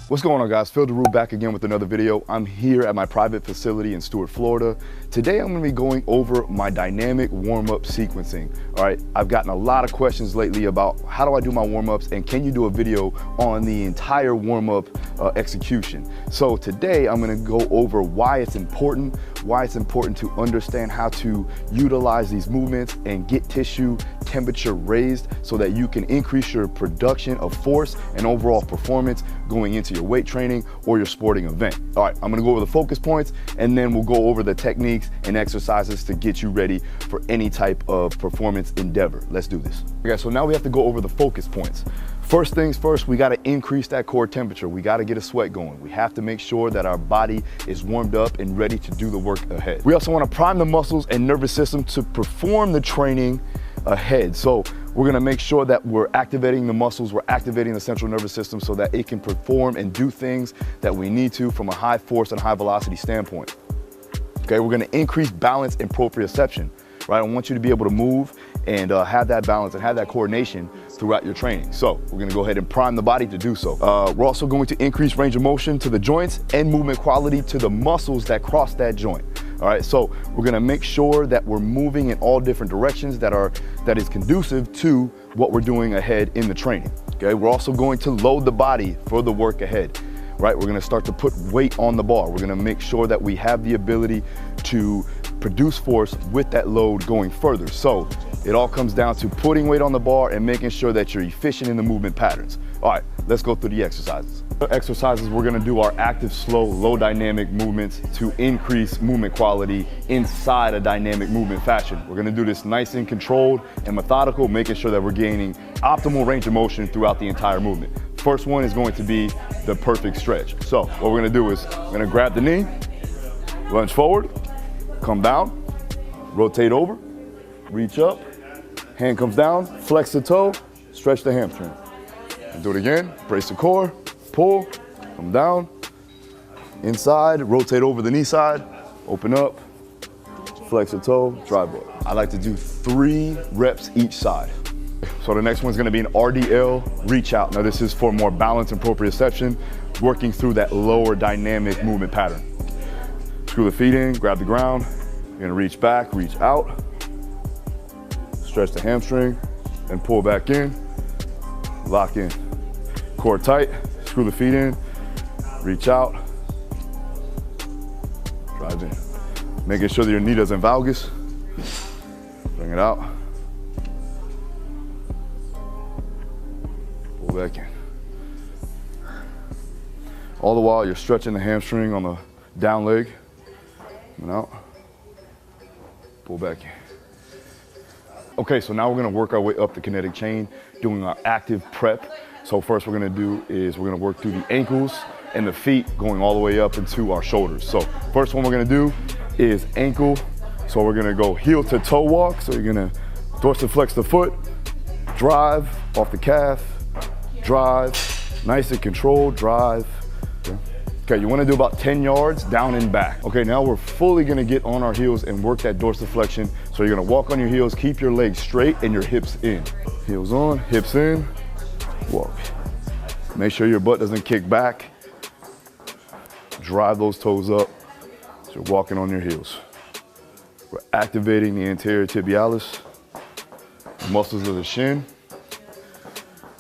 What's going on, guys? Phil Daru back again with another video. I'm here at my private facility in Stuart, Florida. Today I'm going to be going over my dynamic warm-up sequencing. All right, I've gotten a lot of questions lately about how do I do my warm-ups and can you do a video on the entire warm-up execution. So today I'm going to go over why it's important to understand how to utilize these movements and get tissue temperature raised so that you can increase your production of force and overall performance going into your weight training or your sporting event. All right, I'm gonna go over the focus points and then we'll go over the techniques and exercises to get you ready for any type of performance endeavor. Let's do this. Okay, so now we have to go over the focus points. First things first, we gotta increase that core temperature. We gotta get a sweat going. We have to make sure that our body is warmed up and ready to do the work ahead. We also wanna prime the muscles and nervous system to perform the training ahead. So we're gonna make sure that we're activating the muscles, we're activating the central nervous system so that it can perform and do things that we need to from a high force and high velocity standpoint. Okay, we're gonna increase balance and proprioception, right? I want you to be able to move and have that balance and have that coordination throughout your training. So we're gonna go ahead and prime the body to do so. We're also going to increase range of motion to the joints and movement quality to the muscles that cross that joint. All right, so we're gonna make sure that we're moving in all different directions that is conducive to what we're doing ahead in the training. Okay, we're also going to load the body for the work ahead. Right, we're gonna start to put weight on the bar. We're gonna make sure that we have the ability to produce force with that load going further. So it all comes down to putting weight on the bar and making sure that you're efficient in the movement patterns. All right, let's go through the exercises. Exercises, we're gonna do our active, slow, low dynamic movements to increase movement quality inside a dynamic movement fashion. We're gonna do this nice and controlled and methodical, making sure that we're gaining optimal range of motion throughout the entire movement. First one is going to be the perfect stretch. So what we're gonna do is we're gonna grab the knee, lunge forward, come down, rotate over, reach up, hand comes down, flex the toe, stretch the hamstring. And do it again, brace the core, pull, come down, inside, rotate over the knee side, open up, flex the toe, drive up. I like to do 3 reps each side. So the next one's gonna be an RDL reach out. Now this is for more balance and proprioception, working through that lower dynamic movement pattern. Screw the feet in, grab the ground. You're gonna reach back, reach out, stretch the hamstring, and pull back in, lock in. Core tight, screw the feet in, reach out, drive in. Making sure that your knee doesn't valgus. Bring it out. Pull back in. All the while you're stretching the hamstring on the down leg. Coming out. Pull back in. Okay, so now we're gonna work our way up the kinetic chain, doing our active prep. So first we're gonna do is we're gonna work through the ankles and the feet going all the way up into our shoulders. So first one we're gonna do is ankle. So we're gonna go heel to toe walk. So you're gonna dorsiflex the foot, drive off the calf, drive, nice and controlled, drive. Okay, you wanna do about 10 yards down and back. Okay, now we're fully gonna get on our heels and work that dorsiflexion. So you're gonna walk on your heels, keep your legs straight and your hips in. Heels on, hips in, walk. Make sure your butt doesn't kick back. Drive those toes up so you're walking on your heels. We're activating the anterior tibialis, the muscles of the shin,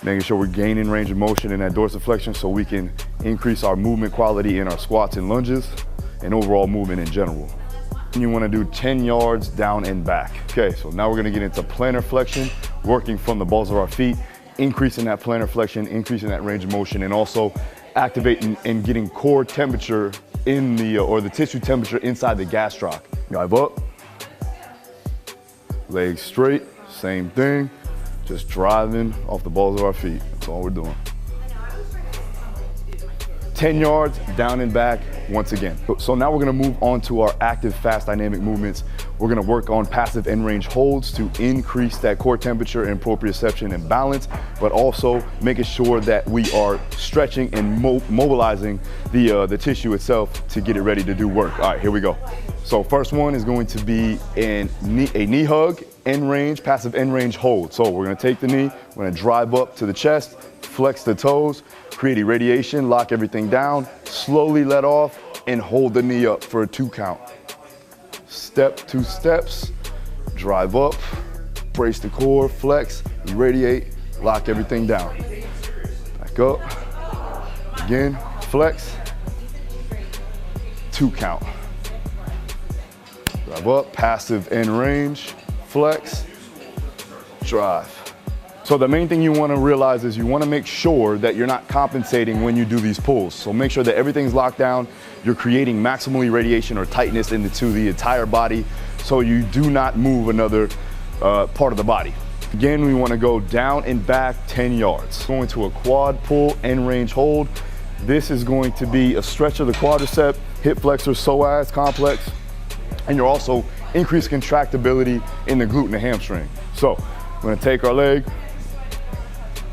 making sure we're gaining range of motion in that dorsiflexion so we can increase our movement quality in our squats and lunges and overall movement in general. And you want to do 10 yards down and back. Okay, so now we're going to get into plantar flexion, working from the balls of our feet, increasing that plantar flexion, increasing that range of motion, and also activating and getting core temperature in the, or the tissue temperature inside the gastroc. Drive up, legs straight, same thing, just driving off the balls of our feet. That's all we're doing. 10 yards down and back once again. So now we're gonna move on to our active fast dynamic movements. We're gonna work on passive end range holds to increase that core temperature and proprioception and balance, but also making sure that we are stretching and mobilizing the tissue itself to get it ready to do work. All right, here we go. So first one is going to be a knee hug, end range, passive end range hold. So we're gonna take the knee, we're gonna drive up to the chest, flex the toes, create irradiation, lock everything down, slowly let off, and hold the knee up for a 2 count. Step, 2 steps, drive up, brace the core, flex, irradiate, lock everything down. Back up, again, flex, 2 count. Drive up, passive end range, flex, drive. So the main thing you want to realize is you want to make sure that you're not compensating when you do these pulls. So make sure that everything's locked down, you're creating maximal irradiation or tightness into the entire body so you do not move another part of the body. Again, we want to go down and back 10 yards. Going to a quad pull, end range hold. This is going to be a stretch of the quadricep, hip flexor, psoas complex, and you're also increased contractibility in the glute and the hamstring. So we're gonna take our leg,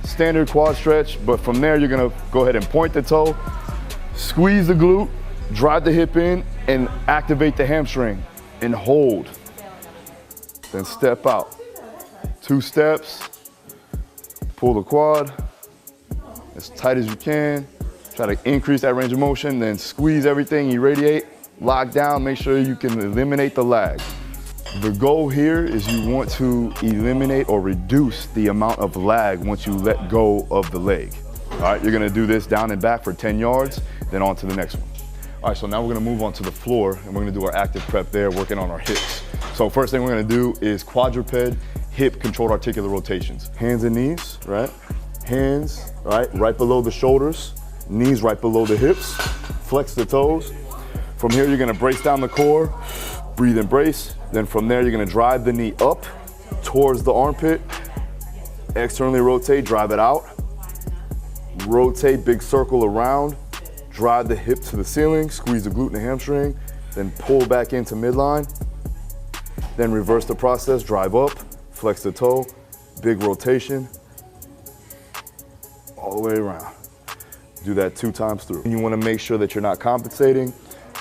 standard quad stretch, but from there you're gonna go ahead and point the toe, squeeze the glute, drive the hip in, and activate the hamstring, and hold. Then step out. 2 steps, pull the quad as tight as you can, try to increase that range of motion, then squeeze everything, irradiate, lock down, make sure you can eliminate the lag. The goal here is you want to eliminate or reduce the amount of lag once you let go of the leg. All right, you're gonna do this down and back for 10 yards, then on to the next one. All right, so now we're gonna move on to the floor and we're gonna do our active prep there, working on our hips. So first thing we're gonna do is quadruped hip controlled articular rotations. Hands and knees, right? Hands, right below the shoulders, knees right below the hips, flex the toes. From here, you're gonna brace down the core, breathe and brace. Then from there, you're gonna drive the knee up towards the armpit, externally rotate, drive it out. Rotate, big circle around, drive the hip to the ceiling, squeeze the glute and the hamstring, then pull back into midline. Then reverse the process, drive up, flex the toe, big rotation, all the way around. Do that 2 times through. And you wanna make sure that you're not compensating.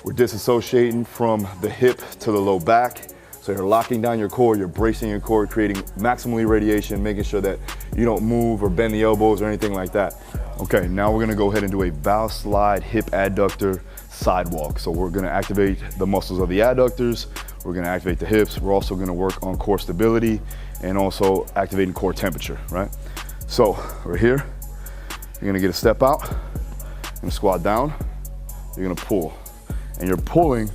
We're disassociating from the hip to the low back. So you're locking down your core, you're bracing your core, creating maximal irradiation, making sure that you don't move or bend the elbows or anything like that. Okay, now we're gonna go ahead and do a bow slide hip adductor sidewalk. So we're gonna activate the muscles of the adductors, we're gonna activate the hips, we're also gonna work on core stability and also activating core temperature, right? So we're here, you're gonna get a step out, you're gonna squat down, you're gonna pull. And you're pulling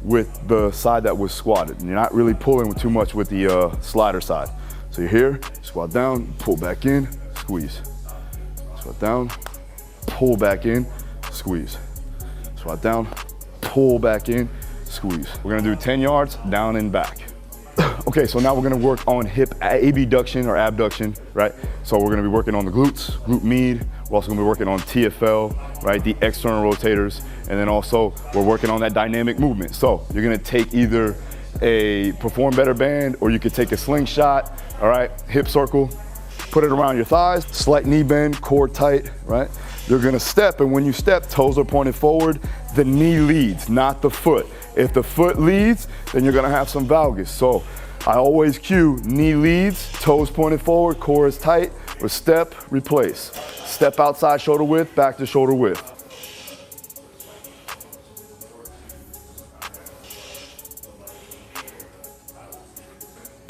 with the side that was squatted. And you're not really pulling too much with the slider side. So you're here, squat down, pull back in, squeeze. Squat down, pull back in, squeeze. Squat down, pull back in, squeeze. We're gonna do 10 yards, down and back. Okay, so now we're gonna work on hip abduction or abduction, right? So we're gonna be working on the glutes, glute med. We're also gonna be working on TFL, right? The external rotators. And then also we're working on that dynamic movement. So you're gonna take either a Perform Better band or you could take a slingshot, all right? Hip circle, put it around your thighs, slight knee bend, core tight, right? You're gonna step, and when you step, toes are pointed forward, the knee leads, not the foot. If the foot leads, then you're gonna have some valgus. So I always cue knee leads, toes pointed forward, core is tight, or step, replace. Step outside shoulder width, back to shoulder width.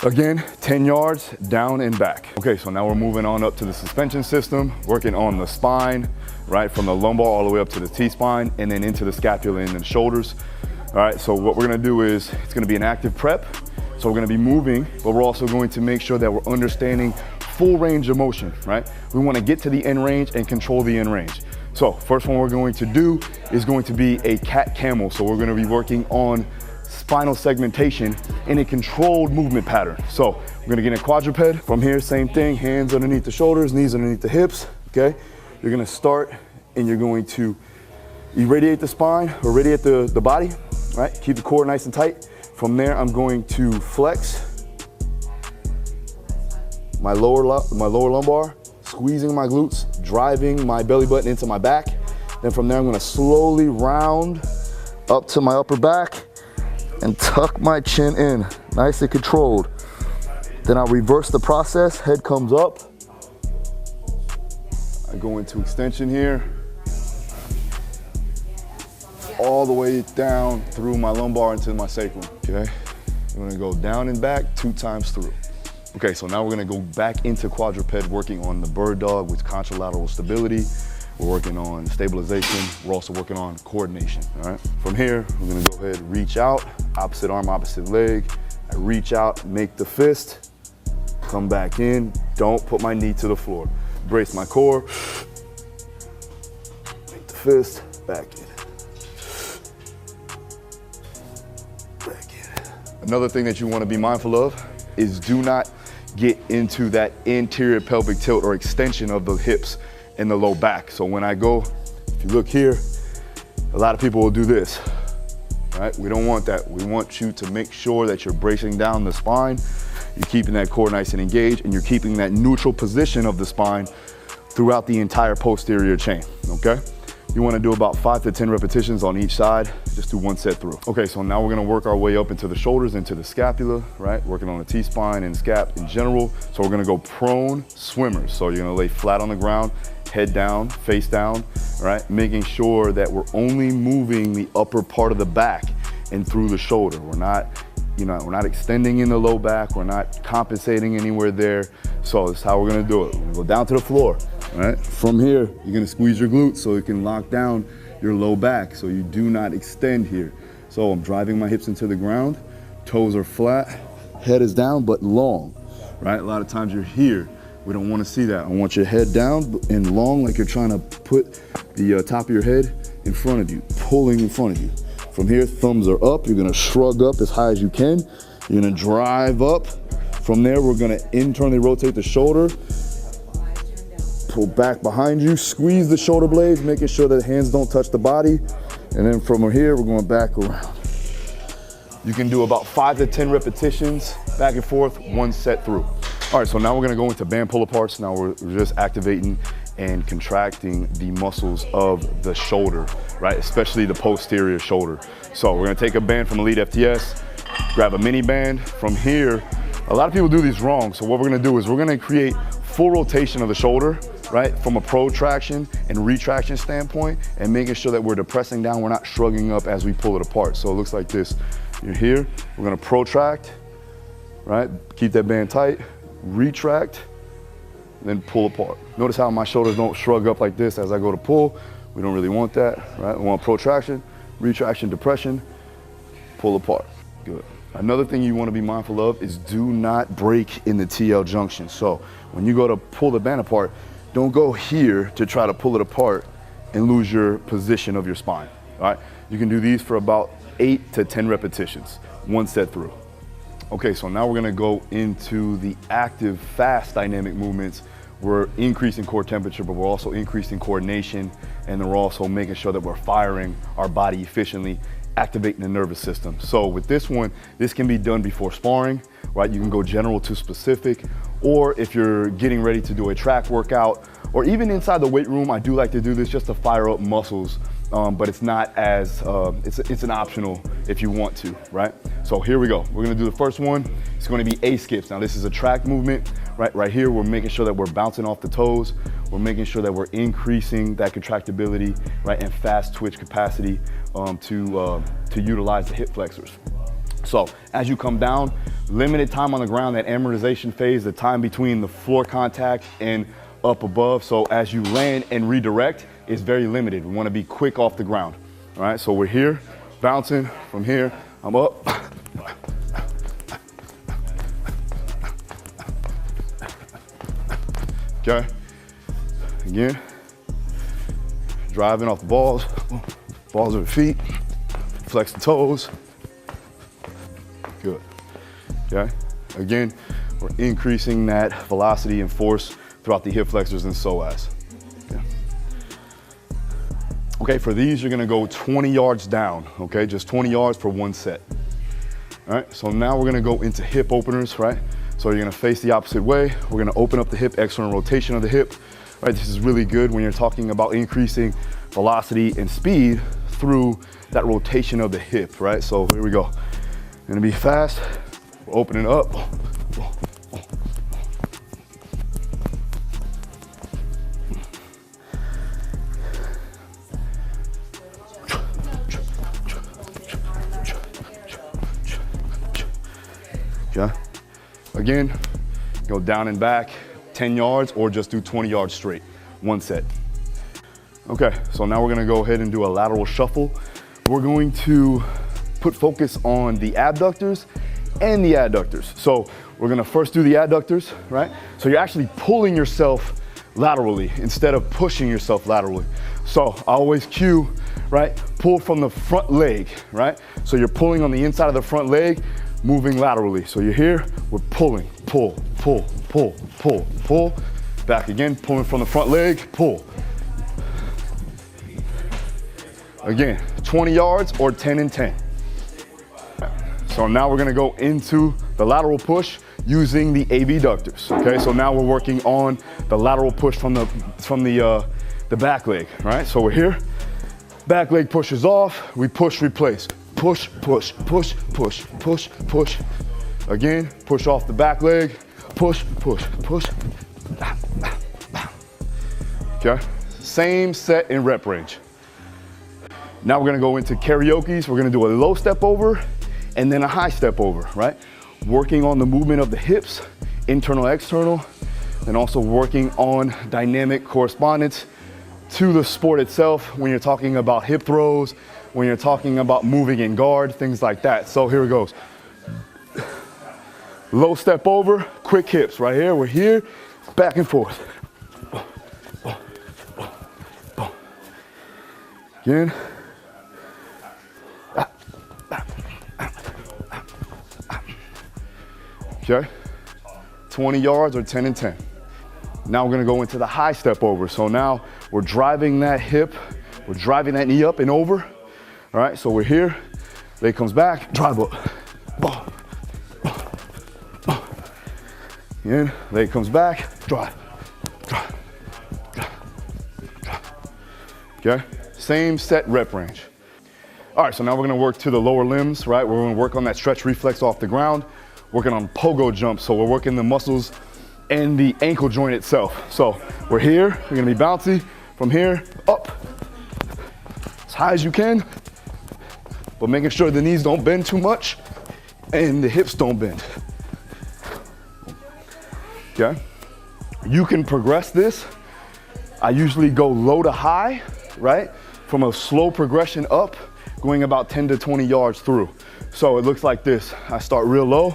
Again, 10 yards, down and back. Okay, so now we're moving on up to the suspension system, working on the spine, right, from the lumbar all the way up to the T-spine, and then into the scapula and the shoulders. All right, so what we're gonna do is, it's gonna be an active prep. So we're gonna be moving, but we're also going to make sure that we're understanding full range of motion, right? We wanna get to the end range and control the end range. So first one we're going to do is going to be a cat camel. So we're gonna be working on spinal segmentation in a controlled movement pattern. So we're gonna get in a quadruped. From here, same thing, hands underneath the shoulders, knees underneath the hips, okay? You're gonna start and you're going to irradiate the spine, or irradiate the body, right? Keep the core nice and tight. From there, I'm going to flex my lower lumbar, squeezing my glutes, driving my belly button into my back. Then from there, I'm gonna slowly round up to my upper back and tuck my chin in, nice and controlled. Then I'll reverse the process, head comes up. I go into extension here, all the way down through my lumbar into my sacrum, okay? I'm gonna go down and back 2 times through. Okay, so now we're gonna go back into quadruped, working on the bird dog with contralateral stability. We're working on stabilization. We're also working on coordination, all right? From here, we're gonna go ahead, reach out, opposite arm, opposite leg. I reach out, make the fist, come back in. Don't put my knee to the floor. Brace my core. Make the fist, back in. Back in. Another thing that you wanna be mindful of is do not get into that anterior pelvic tilt or extension of the hips and the low back. So when I go, if you look here, a lot of people will do this, right? We don't want that. We want you to make sure that you're bracing down the spine, you're keeping that core nice and engaged, and you're keeping that neutral position of the spine throughout the entire posterior chain, okay? You wanna do about 5 to 10 repetitions on each side. Just do 1 set through. Okay, so now we're gonna work our way up into the shoulders, into the scapula, right? Working on the T-spine and scap in general. So we're gonna go prone swimmers. So you're gonna lay flat on the ground, head down, face down, right? Making sure that we're only moving the upper part of the back and through the shoulder. We're not, we're not extending in the low back. We're not compensating anywhere there. So this is how we're gonna do it. We're gonna go down to the floor, right? From here, you're gonna squeeze your glutes so you can lock down your low back so you do not extend here. So I'm driving my hips into the ground, toes are flat, head is down but long, right? A lot of times you're here. We don't want to see that. I want your head down and long, like you're trying to put the top of your head in front of you, pulling in front of you. From here, thumbs are up. You're gonna shrug up as high as you can. You're gonna drive up. From there, we're gonna internally rotate the shoulder, pull back behind you, squeeze the shoulder blades, making sure that hands don't touch the body. And then from here, we're going back around. You can do about 5 to 10 repetitions, back and forth, 1 set through. All right, so now we're gonna go into band pull-aparts. Now we're just activating and contracting the muscles of the shoulder, right? Especially the posterior shoulder. So we're gonna take a band from Elite FTS, grab a mini band. From here, a lot of people do these wrong. So what we're gonna do is we're gonna create full rotation of the shoulder, right? From a protraction and retraction standpoint, and making sure that we're depressing down, we're not shrugging up as we pull it apart. So it looks like this. You're here, we're gonna protract, right? Keep that band tight, retract, then pull apart. Notice how my shoulders don't shrug up like this as I go to pull. We don't really want that, right? We want protraction, retraction, depression, pull apart. Good. Another thing you want to be mindful of is do not break in the TL junction. So when you go to pull the band apart, don't go here to try to pull it apart and lose your position of your spine, all right? You can do these for about 8 to 10 repetitions, 1 set through. Okay, so now we're gonna go into the active, fast dynamic movements. We're increasing core temperature, but we're also increasing coordination, and then we're also making sure that we're firing our body efficiently, activating the nervous system. So with this one, this can be done before sparring, right? You can go general to specific, or if you're getting ready to do a track workout, or even inside the weight room, I do like to do this just to fire up muscles, but it's not as, it's an optional if you want to, right? So here we go. We're gonna do the first one. It's gonna be A-skips. Now this is a track movement, right? Right here, we're making sure that we're bouncing off the toes. We're making sure that we're increasing that contractibility, right? And fast twitch capacity to utilize the hip flexors. So as you come down, limited time on the ground, that amortization phase, the time between the floor contact and up above. So as you land and redirect, is very limited. We want to be quick off the ground. All right, so we're here, bouncing from here. I'm up. Okay. Again, driving off the balls of the feet, flex the toes. Good. Okay. Again, we're increasing that velocity and force throughout the hip flexors and psoas. Okay, for these, you're gonna go 20 yards down, okay? Just 20 yards for 1 set. All right, so now we're gonna go into hip openers, right? So you're gonna face the opposite way. We're gonna open up the hip, external rotation of the hip, right? This is really good when you're talking about increasing velocity and speed through that rotation of the hip, right? So here we go. Gonna be fast, we're opening up. Again, go down and back 10 yards or just do 20 yards straight, one set. Okay, so now we're gonna go ahead and do a lateral shuffle. We're going to put focus on the abductors and the adductors. So we're gonna first do the adductors, right? So you're actually pulling yourself laterally instead of pushing yourself laterally. So I always cue, right? Pull from the front leg, right? So you're pulling on the inside of the front leg, moving laterally. So you're here, we're pulling, pull, pull, pull, pull, pull. Back again, pulling from the front leg, pull. Again, 20 yards or 10 and 10. So now we're gonna go into the lateral push using the abductors, okay? So now we're working on the lateral push from the back leg, right? So we're here, back leg pushes off, we push, replace. Push, push, push, push, push, push. Again, push off the back leg, push, push, push. Okay, same set in rep range. Now we're gonna go into karaoke's. We're gonna do a low step over and then a high step over, right? Working on the movement of the hips, internal, external, and also working on dynamic correspondence to the sport itself when you're talking about hip throws, when you're talking about moving in guard, things like that. So here it goes. Low step over, quick hips. Right here, we're here, back and forth. Again. Okay, 20 yards or 10 and 10. Now we're gonna go into the high step over. So now we're driving that hip, we're driving that knee up and over. All right, so we're here, leg comes back, drive up. Again, leg comes back, drive, drive, drive, drive. Okay, same set rep range. All right, so now we're gonna work to the lower limbs, right? We're gonna work on that stretch reflex off the ground, working on pogo jumps. So we're working the muscles and the ankle joint itself. So we're here, we're gonna be bouncy from here, up, as high as you can, but making sure the knees don't bend too much and the hips don't bend. Okay, you can progress this. I usually go low to high, right? From a slow progression up, going about 10 to 20 yards through. So it looks like this. I start real low,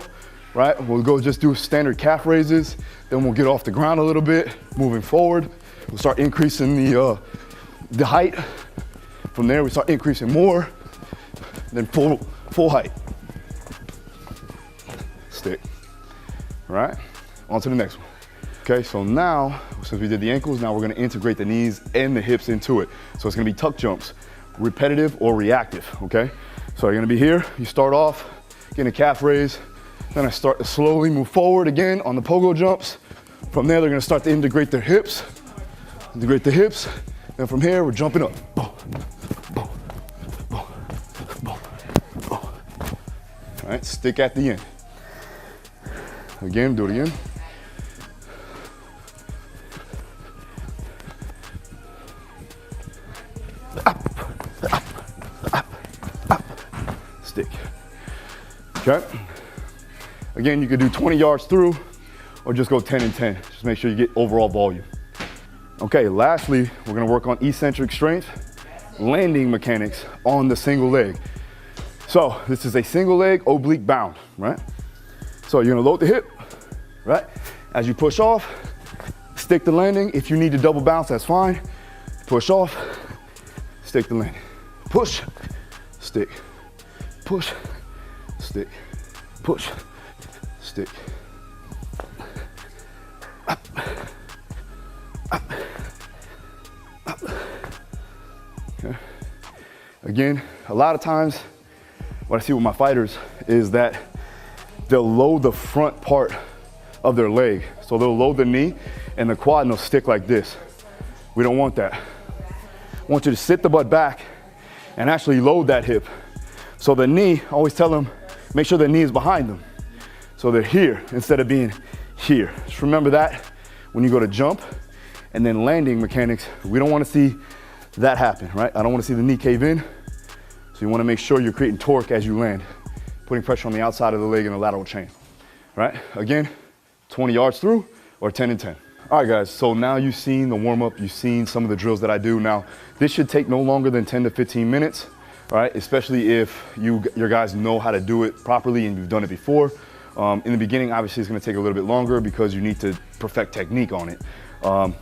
right? We'll go just do standard calf raises, then we'll get off the ground a little bit, moving forward. We'll start increasing the height. From there, we start increasing more, then full height. Stick, all right? On to the next one. Okay, so now, since we did the ankles, now we're gonna integrate the knees and the hips into it. So it's gonna be tuck jumps, repetitive or reactive, okay? So you're gonna be here, you start off, getting a calf raise, then I start to slowly move forward again on the pogo jumps. From there, they're gonna start to integrate their hips, integrate the hips, and from here, we're jumping up. Boom, boom, boom, boom, boom. All right, stick at the end. Again, do it again. Stick. Okay. Again, you could do 20 yards through or just go 10 and 10. Just make sure you get overall volume. Okay, lastly, we're gonna work on eccentric strength, landing mechanics on the single leg. So this is a single leg oblique bound, right? So you're gonna load the hip, right? As you push off, stick the landing. If you need to double bounce, that's fine. Push off, stick the landing. Push, stick, push, stick, push, stick. Up, up, up. Okay. Again, a lot of times what I see with my fighters is that they'll load the front part of their leg. So they'll load the knee and the quad and they'll stick like this. We don't want that. I want you to sit the butt back and actually load that hip. So the knee, I always tell them, make sure the knee is behind them. So they're here instead of being here. Just remember that when you go to jump and then landing mechanics, we don't want to see that happen, right? I don't want to see the knee cave in. So you want to make sure you're creating torque as you land, putting pressure on the outside of the leg in the lateral chain. right? Again, 20 yards through or 10 and 10. All right, guys, so now you've seen the warm-up, you've seen some of the drills that I do. Now, this should take no longer than 10 to 15 minutes, all right? Especially if your guys know how to do it properly and you've done it before. In the beginning, obviously, it's gonna take a little bit longer because you need to perfect technique on it.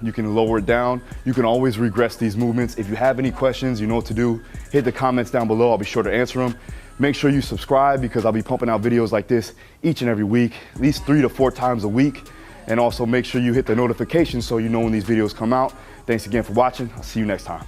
You can lower it down. You can always regress these movements. If you have any questions, you know what to do. Hit the comments down below. I'll be sure to answer them. Make sure you subscribe because I'll be pumping out videos like this each and every week, at least 3 to 4 times a week. And also make sure you hit the notifications so you know when these videos come out. Thanks again for watching. I'll see you next time.